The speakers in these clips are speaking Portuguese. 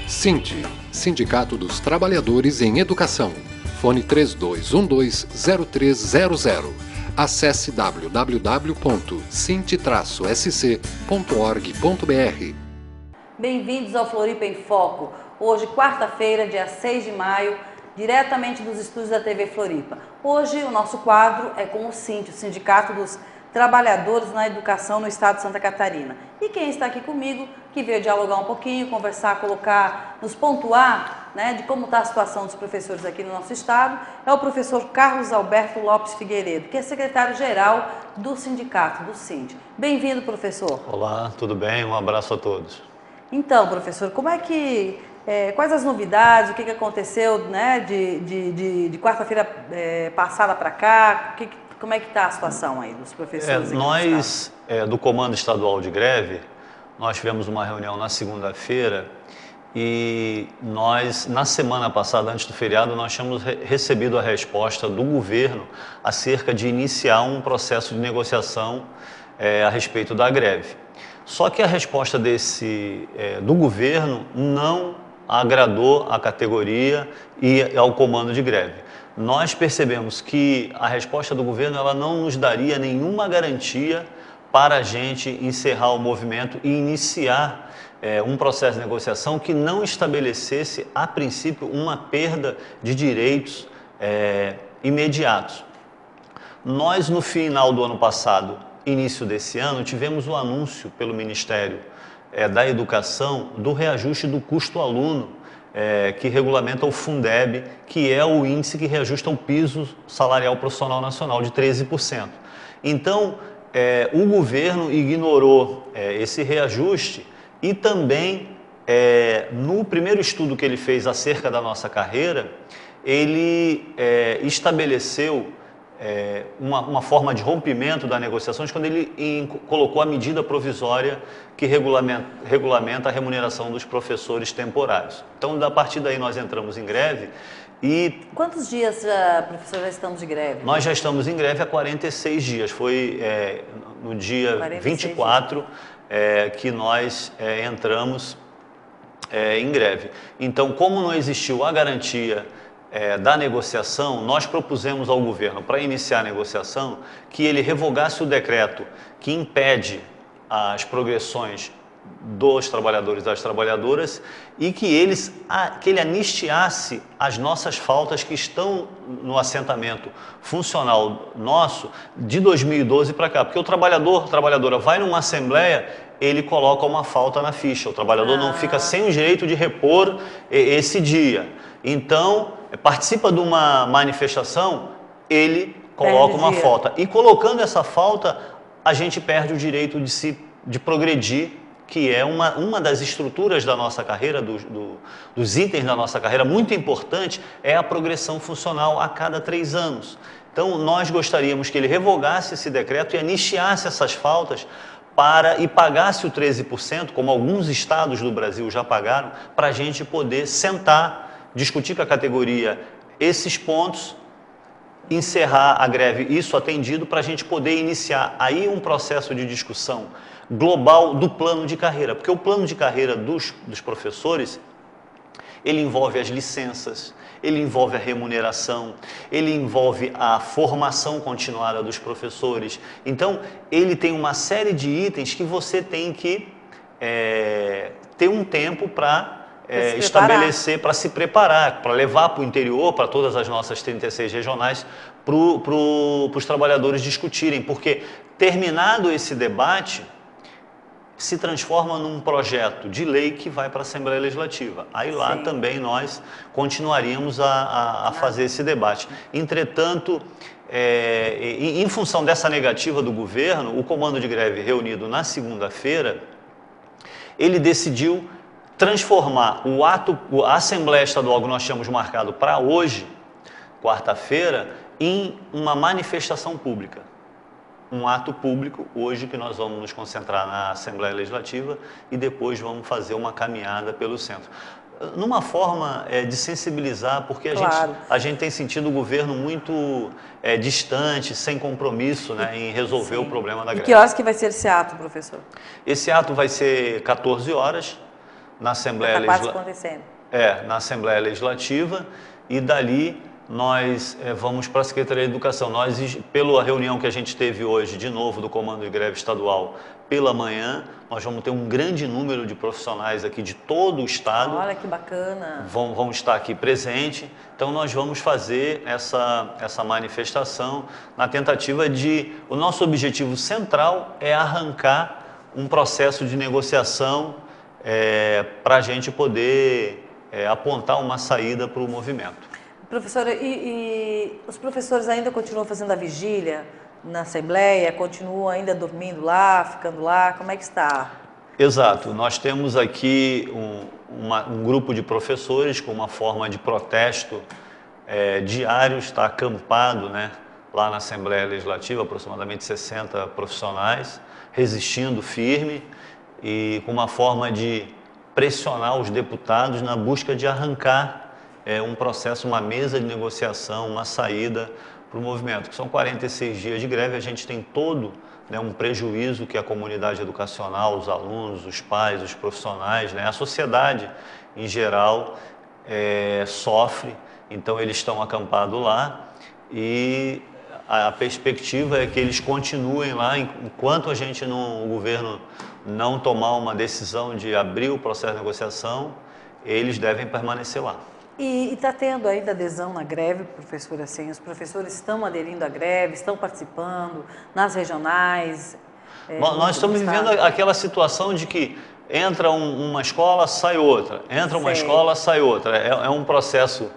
SINT, Sindicato dos Trabalhadores em Educação. Fone 3212-0300. Acesse www.sint-sc.org.br. Bem-vindos ao Floripa em Foco. Hoje, quarta-feira, dia 6 de maio, diretamente dos estúdios da TV Floripa. Hoje, o nosso quadro é com o SINT, o Sindicato dos Trabalhadores na Educação no Estado de Santa Catarina. E quem está aqui comigo, que veio dialogar um pouquinho, conversar, colocar, nos pontuar, de como está a situação dos professores aqui no nosso estado, é o professor Carlos Alberto Lopes Figueiredo, que é secretário-geral do sindicato, do SINT. Bem-vindo, professor. Olá, tudo bem? Um abraço a todos. Então, professor, como é que... quais as novidades, o que aconteceu de quarta-feira passada para cá, como é que está a situação aí dos professores? Nós, do Comando Estadual de Greve, nós tivemos uma reunião na segunda-feira e nós, na semana passada, antes do feriado, nós tínhamos recebido a resposta do governo acerca de iniciar um processo de negociação a respeito da greve. Só que a resposta do governo não agradou à categoria e ao comando de greve. Nós percebemos que a resposta do governo ela não nos daria nenhuma garantia para a gente encerrar o movimento e iniciar um processo de negociação que não estabelecesse, a princípio, uma perda de direitos imediatos. Nós, no final do ano passado, início desse ano, tivemos o anúncio pelo Ministério da Educação do reajuste do custo aluno, que regulamenta o Fundeb, que é o índice que reajusta o piso salarial profissional nacional de 13%. Então, o governo ignorou esse reajuste e também, no primeiro estudo que ele fez acerca da nossa carreira, ele estabeleceu uma forma de rompimento da negociação quando ele colocou a medida provisória que regulamenta a remuneração dos professores temporários. Então, a partir daí, nós entramos em greve e... Quantos dias, professor, já estamos de greve? Nós já estamos em greve há 46 dias. Foi no dia 24 que nós entramos em greve. Então, como não existiu a garantia da negociação, nós propusemos ao governo, para iniciar a negociação, que ele revogasse o decreto que impede as progressões dos trabalhadores e das trabalhadoras e que ele anistiasse as nossas faltas que estão no assentamento funcional nosso de 2012 para cá. Porque o trabalhador, a trabalhadora vai numa assembleia, ele coloca uma falta na ficha. O trabalhador não fica sem o direito de repor esse dia. Então, participa de uma manifestação, ele coloca uma falta. E colocando essa falta, a gente perde o direito de progredir, que é uma das estruturas da nossa carreira, dos itens da nossa carreira, muito importante, é a progressão funcional a cada 3 anos. Então, nós gostaríamos que ele revogasse esse decreto e anistiasse essas faltas e pagasse o 13%, como alguns estados do Brasil já pagaram, para a gente poder sentar, discutir com a categoria esses pontos, encerrar a greve, isso atendido, para a gente poder iniciar aí um processo de discussão global do plano de carreira. Porque o plano de carreira dos professores, ele envolve as licenças, ele envolve a remuneração, ele envolve a formação continuada dos professores. Então, ele tem uma série de itens que você tem que ter um tempo para estabelecer, para se preparar, para levar para o interior, para todas as nossas 36 regionais, para os trabalhadores discutirem, porque terminado esse debate, se transforma num projeto de lei que vai para a Assembleia Legislativa. Aí lá também nós continuaríamos a fazer esse debate. Entretanto, em função dessa negativa do governo, o comando de greve reunido na segunda-feira, ele decidiu transformar a Assembleia Estadual que nós tínhamos marcado para hoje, quarta-feira, em uma manifestação pública. Um ato público, hoje, que nós vamos nos concentrar na Assembleia Legislativa e depois vamos fazer uma caminhada pelo centro. Numa forma de sensibilizar, porque a gente tem sentido o governo muito distante, sem compromisso em resolver o problema da greve. E que horas que vai ser esse ato, professor? Esse ato vai ser 14 horas, na Assembleia na Assembleia Legislativa, e dali nós vamos para a Secretaria de Educação. Nós, pela reunião que a gente teve hoje, de novo, do Comando de Greve Estadual, pela manhã, nós vamos ter um grande número de profissionais aqui de todo o estado. Olha que bacana! Vão estar aqui presentes. Então nós vamos fazer essa manifestação na tentativa de... O nosso objetivo central é arrancar um processo de negociação para a gente poder apontar uma saída para o movimento. Professora, e os professores ainda continuam fazendo a vigília na Assembleia? Continuam ainda dormindo lá, ficando lá? Como é que está? Exato. Nós temos aqui um grupo de professores com uma forma de protesto diário, está acampado, né, lá na Assembleia Legislativa, aproximadamente 60 profissionais, resistindo firme e com uma forma de pressionar os deputados na busca de arrancar um processo, uma mesa de negociação, uma saída para o movimento. Que são 46 dias de greve, a gente tem todo, né, um prejuízo que a comunidade educacional, os alunos, os pais, os profissionais, né, a sociedade em geral sofre. Então eles estão acampados lá e a perspectiva é que eles continuem lá enquanto o governo não tomar uma decisão de abrir o processo de negociação, eles devem permanecer lá. E está tendo ainda adesão na greve, professor? Assim, os professores estão aderindo à greve, estão participando nas regionais? Nós estamos vivendo aquela situação de que entra uma escola, sai outra, entra uma escola, sai outra. É um processo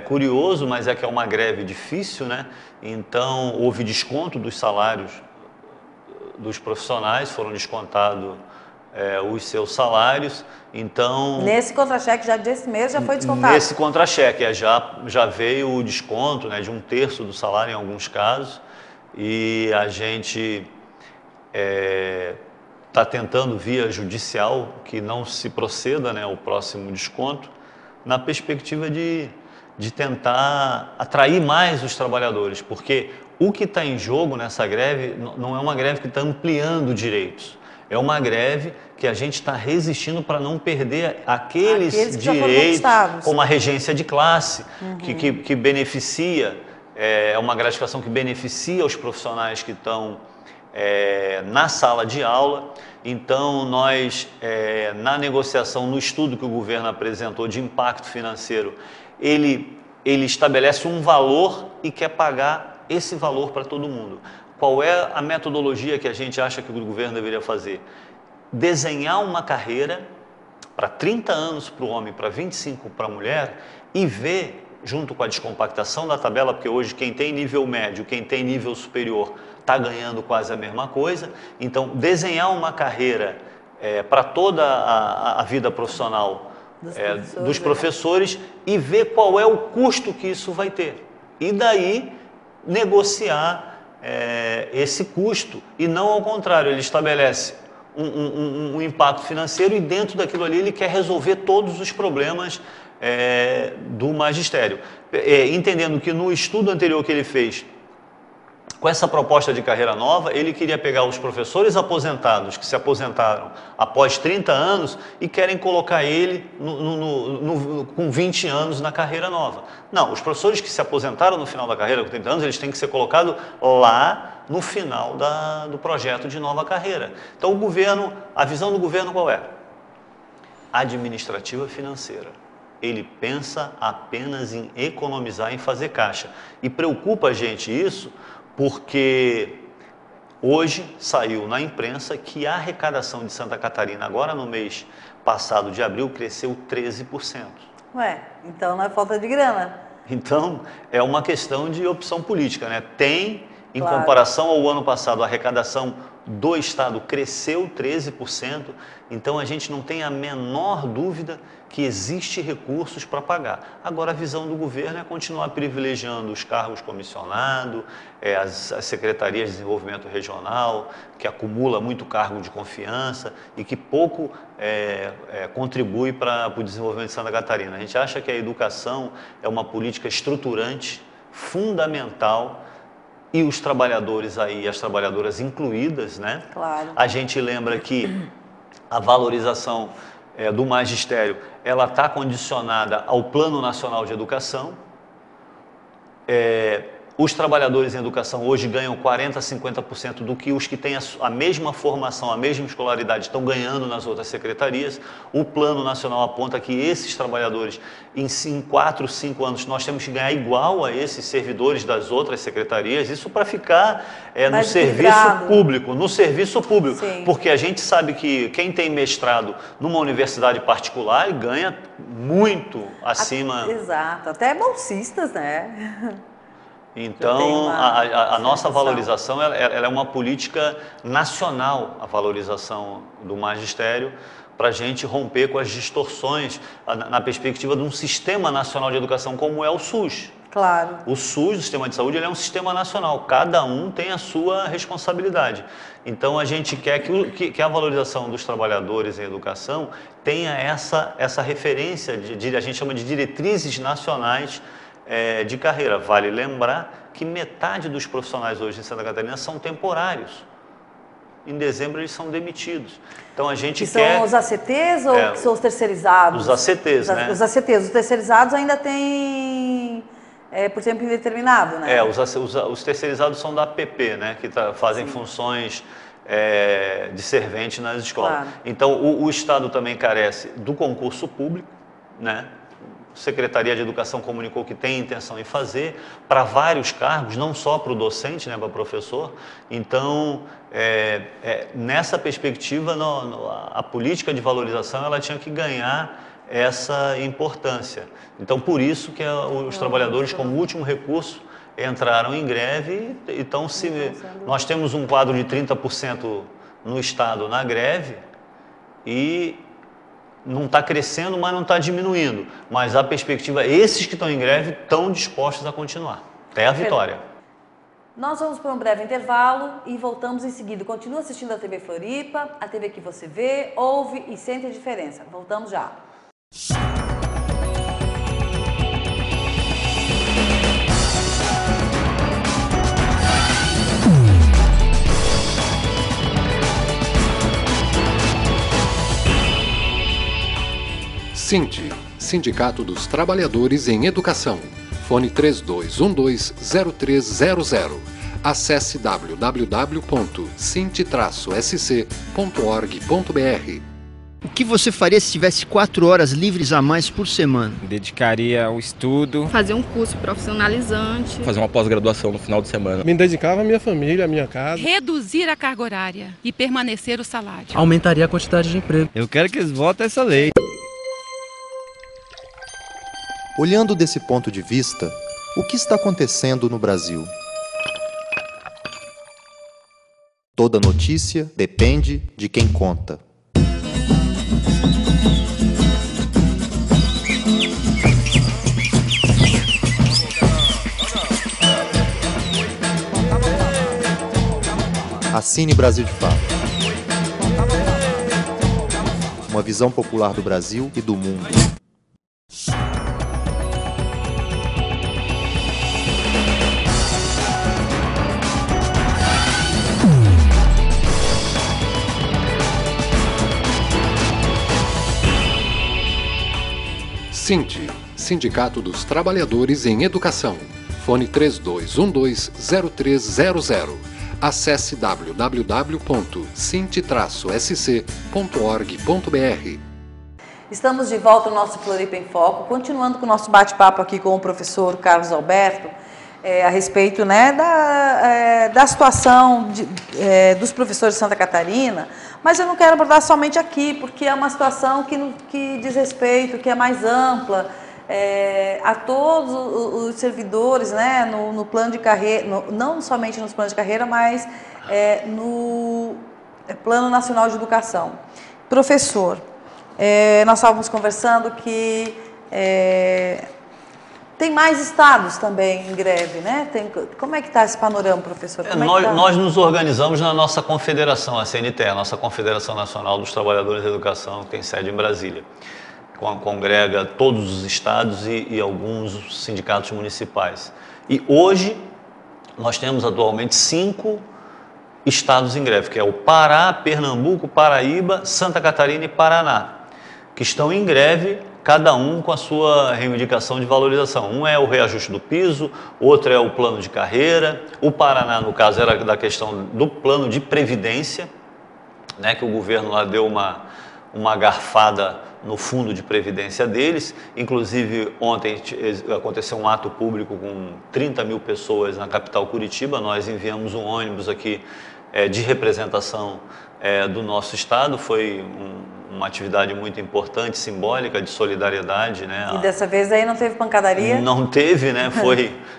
curioso, mas que é uma greve difícil, né? Então, houve desconto dos salários dos profissionais, foram descontados os seus salários. Então, nesse contra-cheque já desse mês já foi descontado? Nesse contra-cheque já veio o desconto, né, de 1/3 do salário em alguns casos, e a gente está tentando via judicial que não se proceda, né, o próximo desconto, na perspectiva de tentar atrair mais os trabalhadores, porque o que está em jogo nessa greve não é uma greve que está ampliando direitos. É uma greve que a gente está resistindo para não perder aqueles direitos, como a regência de classe, que beneficia, é uma gratificação que beneficia os profissionais que estão na sala de aula. Então, nós, na negociação, no estudo que o governo apresentou de impacto financeiro, ele estabelece um valor e quer pagar esse valor para todo mundo. Qual é a metodologia que a gente acha que o governo deveria fazer? Desenhar uma carreira para 30 anos para o homem, para 25 para a mulher, e ver, junto com a descompactação da tabela, porque hoje quem tem nível médio, quem tem nível superior, está ganhando quase a mesma coisa. Então, desenhar uma carreira para toda a vida profissional dos professores e ver qual é o custo que isso vai ter. E daí, negociar esse custo, e não ao contrário, ele estabelece um impacto financeiro e dentro daquilo ali ele quer resolver todos os problemas do magistério. Entendendo que no estudo anterior que ele fez, com essa proposta de carreira nova, ele queria pegar os professores aposentados, que se aposentaram após 30 anos e querem colocar ele com 20 anos na carreira nova. Não, os professores que se aposentaram no final da carreira com 30 anos, eles têm que ser colocados lá no final do projeto de nova carreira. Então, a visão do governo qual é? Administrativa financeira. Ele pensa apenas em economizar, em fazer caixa. E preocupa a gente isso, porque hoje saiu na imprensa que a arrecadação de Santa Catarina, agora no mês passado de abril, cresceu 13%. Ué, então não é falta de grana. Então, é uma questão de opção política, né? Em comparação ao ano passado, a arrecadação do Estado cresceu 13%, então a gente não tem a menor dúvida que existe recursos para pagar. Agora, a visão do governo é continuar privilegiando os cargos comissionados, as secretarias de desenvolvimento regional, que acumula muito cargo de confiança e que pouco contribui para o desenvolvimento de Santa Catarina. A gente acha que a educação é uma política estruturante, fundamental, e os trabalhadores aí, as trabalhadoras incluídas, né? Claro. A gente lembra que a valorização do magistério, ela está condicionada ao Plano Nacional de Educação. Os trabalhadores em educação hoje ganham 40% a 50% do que os que têm a mesma formação, a mesma escolaridade estão ganhando nas outras secretarias. O Plano Nacional aponta que esses trabalhadores, em 4, 5 anos, nós temos que ganhar igual a esses servidores das outras secretarias, isso para ficar no serviço público, Sim. Porque a gente sabe que quem tem mestrado numa universidade particular ganha muito acima... Exato, até bolsistas, né? Então, a nossa valorização ela é uma política nacional, a valorização do magistério, para a gente romper com as distorções na perspectiva de um sistema nacional de educação como é o SUS. Claro. O SUS, o sistema de saúde, ele é um sistema nacional, cada um tem a sua responsabilidade. Então, a gente quer que a valorização dos trabalhadores em educação tenha essa referência, a gente chama de diretrizes nacionais de carreira. Vale lembrar que metade dos profissionais hoje em Santa Catarina são temporários. Em dezembro eles são demitidos. Então a gente quer... São os ACTs ou são os terceirizados? Os ACTs, né? Os ACTs. Os terceirizados ainda têm por tempo indeterminado, né? Os terceirizados são da APP, né? Que fazem funções de servente nas escolas. Claro. Então o Estado também carece do concurso público, né? A Secretaria de Educação comunicou que tem intenção em fazer para vários cargos, não só para o docente, né, para o professor. Então, nessa perspectiva, a política de valorização ela tinha que ganhar essa importância. Então, por isso que os trabalhadores, como último recurso, entraram em greve. Então, nós temos um quadro de 30% no Estado na greve e... não está crescendo, mas não está diminuindo. Mas a perspectiva, esses que estão em greve estão dispostos a continuar, até a vitória. Nós vamos para um breve intervalo e voltamos em seguida. Continua assistindo a TV Floripa, a TV que você vê, ouve e sente a diferença. Voltamos já. SINT, Sindicato dos Trabalhadores em Educação. Fone 3212-0300. Acesse www.sint-sc.org.br. O que você faria se tivesse 4 horas livres a mais por semana? Dedicaria ao estudo. Fazer um curso profissionalizante. Fazer uma pós-graduação no final de semana. Me dedicava à minha família, à minha casa. Reduzir a carga horária e permanecer o salário. Aumentaria a quantidade de emprego. Eu quero que eles votem essa lei. Olhando desse ponto de vista, o que está acontecendo no Brasil? Toda notícia depende de quem conta. Assine Brasil de Fato. Uma visão popular do Brasil e do mundo. SINT, Sindicato dos Trabalhadores em Educação. Fone 3212-0300. Acesse www.sint-sc.org.br. Estamos de volta no nosso Floripa em Foco, continuando com o nosso bate-papo aqui com o professor Carlos Alberto, a respeito, né, da situação dos professores de Santa Catarina, mas eu não quero abordar somente aqui, porque é uma situação que diz respeito, que é mais ampla, a todos os servidores, né, no plano de carreira, não somente nos planos de carreira, mas no Plano Nacional de Educação. Professor, nós estávamos conversando que tem mais estados também em greve, né? Como é que está esse panorama, professor? Nós nos organizamos na nossa confederação, a CNT, a nossa Confederação Nacional dos Trabalhadores da Educação, que tem sede em Brasília. Congrega todos os estados e alguns sindicatos municipais. E hoje nós temos atualmente 5 estados em greve, que é o Pará, Pernambuco, Paraíba, Santa Catarina e Paraná, que estão em greve, cada um com a sua reivindicação de valorização. Um é o reajuste do piso, outro é o plano de carreira. O Paraná, no caso, era da questão do plano de previdência, né, que o governo lá deu uma garfada no fundo de previdência deles. Inclusive, ontem aconteceu um ato público com 30 mil pessoas na capital Curitiba. Nós enviamos um ônibus aqui de representação do nosso estado. Foi uma atividade muito importante, simbólica, de solidariedade, né? E dessa vez aí não teve pancadaria? Não teve, né?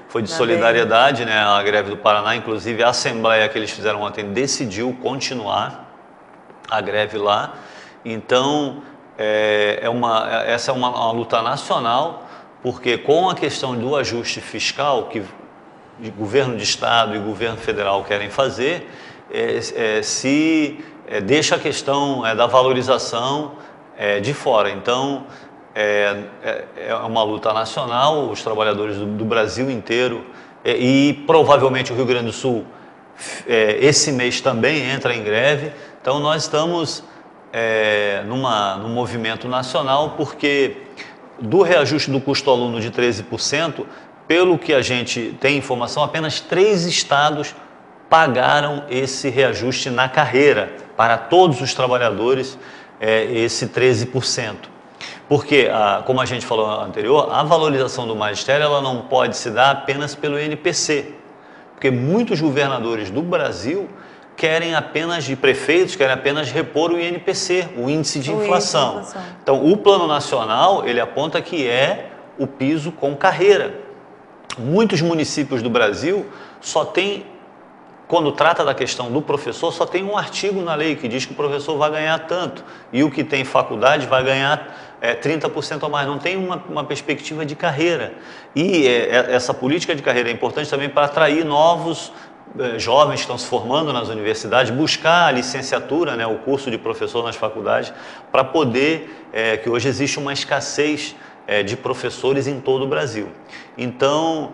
Foi de solidariedade, né? A greve do Paraná. Inclusive, a assembleia que eles fizeram ontem decidiu continuar a greve lá. Então, essa é uma luta nacional, porque com a questão do ajuste fiscal que o governo de estado e o governo federal querem fazer, se deixa a questão da valorização de fora. Então, é uma luta nacional, os trabalhadores do Brasil inteiro e provavelmente o Rio Grande do Sul esse mês também entra em greve. Então, nós estamos num movimento nacional, porque do reajuste do custo aluno de 13%, pelo que a gente tem informação, apenas 3 estados pagaram esse reajuste na carreira, para todos os trabalhadores, esse 13%. Porque, como a gente falou anterior, a valorização do magistério ela não pode se dar apenas pelo INPC, porque muitos governadores do Brasil querem apenas, de prefeitos, querem apenas repor o INPC, o índice de inflação. Então, o Plano Nacional, ele aponta que é o piso com carreira. Muitos municípios do Brasil só tem, quando trata da questão do professor, só tem um artigo na lei que diz que o professor vai ganhar tanto, e o que tem faculdade vai ganhar 30% a mais. Não tem uma perspectiva de carreira. E essa política de carreira é importante também para atrair novos jovens que estão se formando nas universidades, buscar a licenciatura, né, o curso de professor nas faculdades, para poder, que hoje existe uma escassez de professores em todo o Brasil. Então...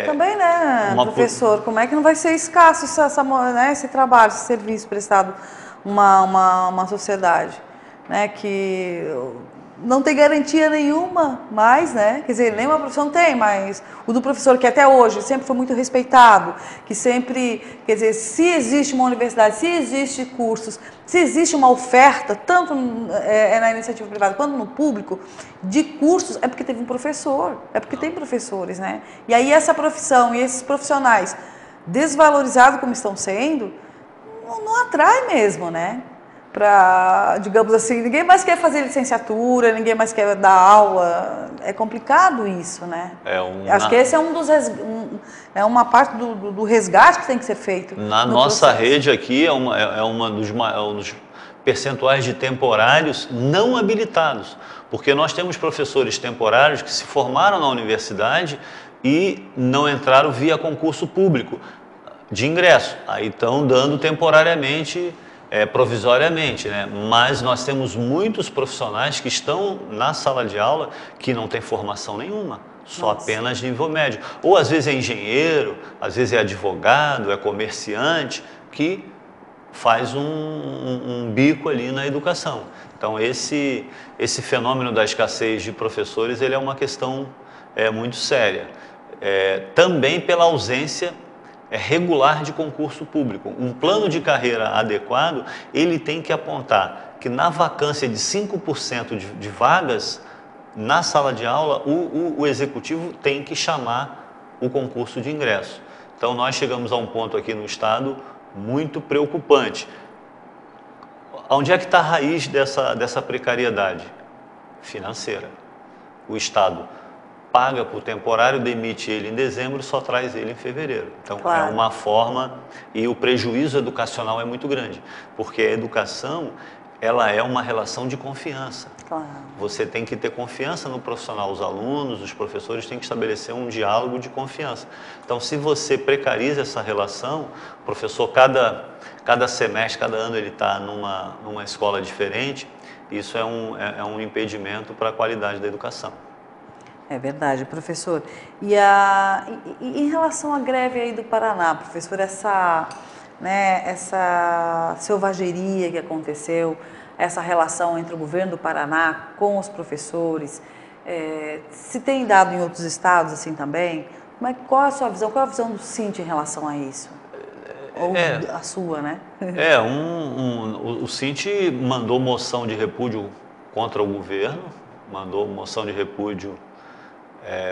Também, né, professor, como é que não vai ser escasso esse trabalho, esse serviço prestado uma sociedade, né, que não tem garantia nenhuma mais, né, quer dizer, nenhuma profissão tem, mas o do professor, que até hoje sempre foi muito respeitado, que sempre, quer dizer, se existe uma universidade, se existe cursos, se existe uma oferta, tanto na iniciativa privada quanto no público, de cursos, é porque teve um professor, é porque tem professores, né? E aí essa profissão e esses profissionais desvalorizados como estão sendo, não atrai mesmo, né? Para, digamos assim, ninguém mais quer fazer licenciatura, ninguém mais quer dar aula, é complicado isso, né? Acho que esse é uma parte do resgate que tem que ser feito. Na nossa rede aqui um dos percentuais de temporários não habilitados, porque nós temos professores temporários que se formaram na universidade e não entraram via concurso público de ingresso, aí estão dando temporariamente, provisoriamente, né? Mas nós temos muitos profissionais que estão na sala de aula que não têm formação nenhuma, só apenas nível médio. Ou às vezes é engenheiro, às vezes é advogado, é comerciante, que faz um bico ali na educação. Então esse fenômeno da escassez de professores, ele é uma questão muito séria. Também pela ausência regular de concurso público. Um plano de carreira adequado, ele tem que apontar que na vacância de 5% de vagas na sala de aula, o executivo tem que chamar o concurso de ingresso. Então nós chegamos a um ponto aqui no estado muito preocupante. Onde é que está a raiz dessa precariedade? Financeira. O estado paga por temporário, demite ele em dezembro, só traz ele em fevereiro. Então, é uma forma, e o prejuízo educacional é muito grande, porque a educação, ela é uma relação de confiança. Você tem que ter confiança no profissional, os alunos, os professores têm que estabelecer um diálogo de confiança. Então, se você precariza essa relação, o professor, cada semestre, cada ano, ele está numa escola diferente, isso é um impedimento para a qualidade da educação. É verdade, professor. E em relação à greve aí do Paraná, professor, essa selvageria que aconteceu, essa relação entre o governo do Paraná com os professores? Se tem dado em outros estados assim também? Qual é a sua visão? Qual é a visão do Cinti em relação a isso? Ou a sua, né? O Cinti mandou moção de repúdio contra o governo, mandou moção de repúdio,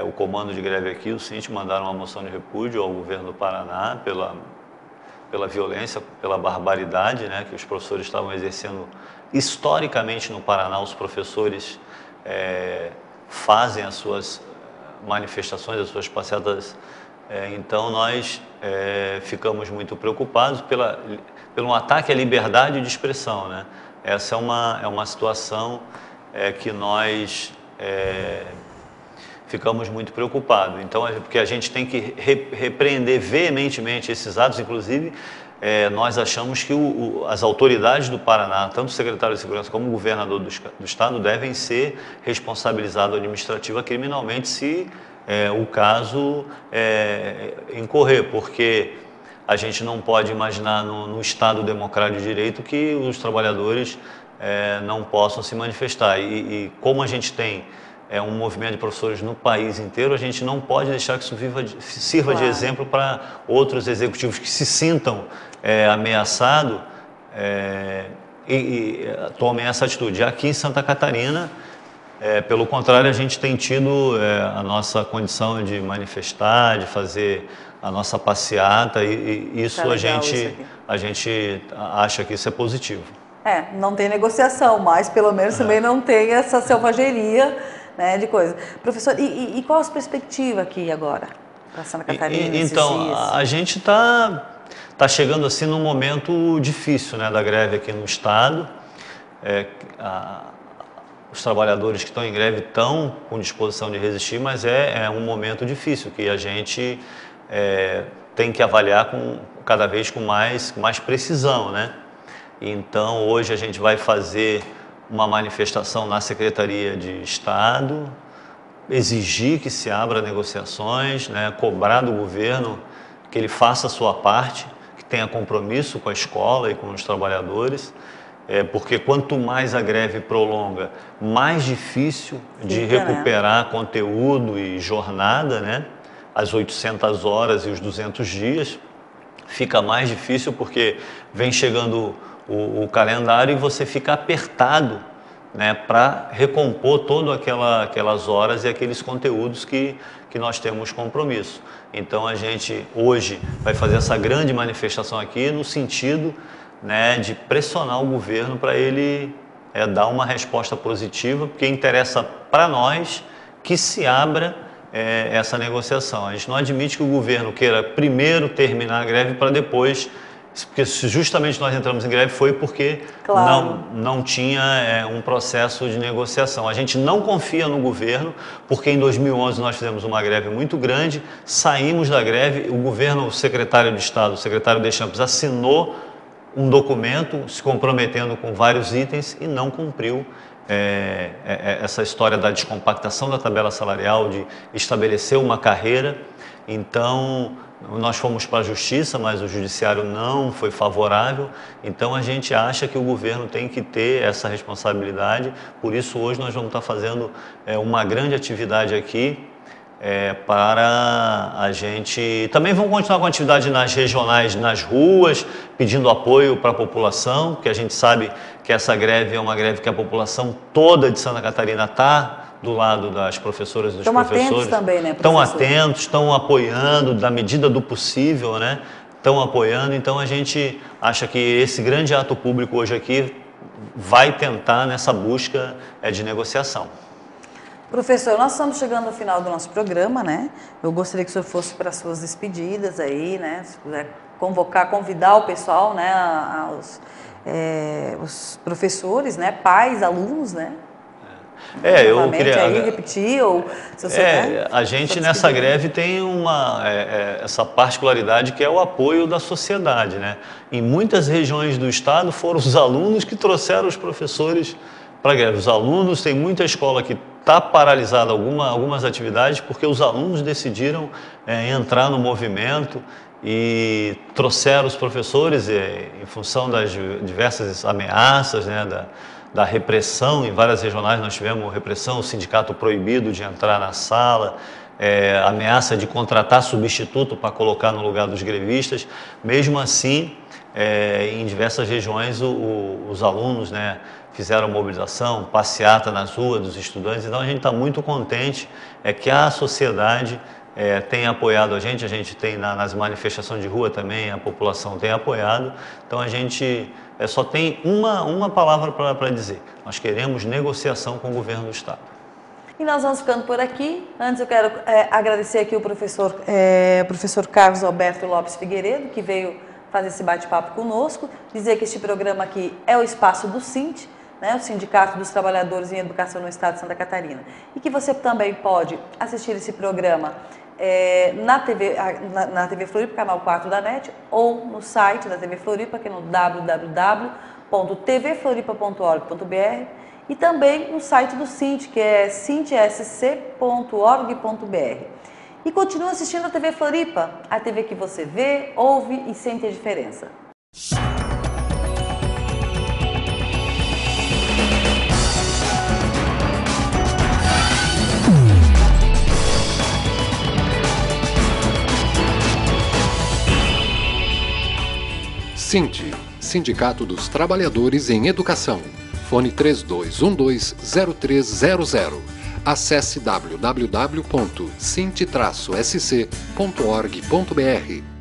o comando de greve aqui, o Cinti, mandaram uma moção de repúdio ao governo do Paraná pela violência, pela barbaridade, né, que os professores estavam exercendo historicamente no Paraná. Os professores fazem as suas manifestações, as suas passeatas. Então nós ficamos muito preocupados pelo ataque à liberdade de expressão, né? Essa é uma situação que nós ficamos muito preocupados. Então, porque a gente tem que repreender veementemente esses atos. Inclusive, nós achamos que as autoridades do Paraná, tanto o secretário de Segurança como o governador do estado, devem ser responsabilizados administrativa criminalmente se o caso incorrer, porque a gente não pode imaginar no Estado democrático de direito que os trabalhadores não possam se manifestar. E como a gente tem um movimento de professores no país inteiro, a gente não pode deixar que isso sirva de exemplo para outros executivos que se sintam ameaçados e tomem essa atitude. Aqui em Santa Catarina, pelo contrário, a gente tem tido a nossa condição de manifestar, de fazer a nossa passeata, e isso a gente acha que isso é positivo. Não tem negociação, mas pelo menos também não tem essa selvageria, né, de coisa. Professor, e qual a perspectiva aqui agora para Santa Catarina? Então, a gente tá chegando assim num momento difícil, né, da greve aqui no estado. Os trabalhadores que estão em greve estão com disposição de resistir, mas é um momento difícil que a gente tem que avaliar cada vez com mais precisão, né? Então, hoje a gente vai fazer uma manifestação na Secretaria de Estado, exigir que se abra negociações, né? Cobrar do governo que ele faça a sua parte, que tenha compromisso com a escola e com os trabalhadores. Porque quanto mais a greve prolonga, mais difícil de recuperar conteúdo e jornada, né? As 800 horas e os 200 dias, fica mais difícil porque vem chegando o calendário e você fica apertado, né? Para recompor todas aquelas horas e aqueles conteúdos que nós temos compromisso. Então a gente hoje vai fazer essa grande manifestação aqui no sentido, né, de pressionar o governo para ele dar uma resposta positiva, porque interessa para nós que se abra essa negociação. A gente não admite que o governo queira primeiro terminar a greve para depois, porque justamente nós entramos em greve foi porque não tinha um processo de negociação. A gente não confia no governo, porque em 2011 nós fizemos uma greve muito grande, saímos da greve, o governo, o secretário de Estado, o secretário Deschamps, assinou um documento se comprometendo com vários itens e não cumpriu essa história da descompactação da tabela salarial, de estabelecer uma carreira. Então, nós fomos para a Justiça, mas o Judiciário não foi favorável. Então, a gente acha que o governo tem que ter essa responsabilidade. Por isso, hoje nós vamos estar fazendo uma grande atividade aqui, para a gente... Também vamos continuar com a atividade nas regionais, nas ruas, pedindo apoio para a população, porque a gente sabe que essa greve é uma greve que a população toda de Santa Catarina está do lado das professoras e dos professores. Estão atentos também, né, professor? Estão atentos, estão apoiando, da medida do possível, né? Estão apoiando. Então, a gente acha que esse grande ato público hoje aqui vai tentar nessa busca de negociação. Professor, nós estamos chegando ao final do nosso programa, né? Eu gostaria que o senhor fosse para as suas despedidas aí, né? Se puder convidar o pessoal, né? Os professores, né? Pais, alunos, né? Eu queria aí repetir ou se você a gente nessa greve tem essa particularidade que é o apoio da sociedade, né? Em muitas regiões do estado foram os alunos que trouxeram os professores para a greve. Os alunos, tem muita escola que Está paralisada algumas atividades porque os alunos decidiram entrar no movimento e trouxeram os professores em função das diversas ameaças, né, da repressão. Em várias regionais nós tivemos repressão, o sindicato proibido de entrar na sala, ameaça de contratar substituto para colocar no lugar dos grevistas. Mesmo assim, em diversas regiões os alunos, né, fizeram mobilização, passeata nas ruas dos estudantes. Então a gente está muito contente que a sociedade tem apoiado a gente tem nas manifestações de rua também, a população tem apoiado. Então a gente só tem uma palavra para dizer: nós queremos negociação com o governo do Estado. E nós vamos ficando por aqui. Antes eu quero agradecer aqui o professor Carlos Alberto Lopes Figueiredo, que veio fazer esse bate-papo conosco, dizer que este programa aqui é o espaço do SINT, né, o Sindicato dos Trabalhadores em Educação no Estado de Santa Catarina, e que você também pode assistir esse programa na TV Floripa, canal 4 da NET, ou no site da TV Floripa, que é no www.tvfloripa.org.br, e também no site do SINT, que é sintsc.org.br. E continue assistindo a TV Floripa, a TV que você vê, ouve e sente a diferença. SINT, Sindicato dos Trabalhadores em Educação. Fone 3212-0300. Acesse www.sint-sc.org.br.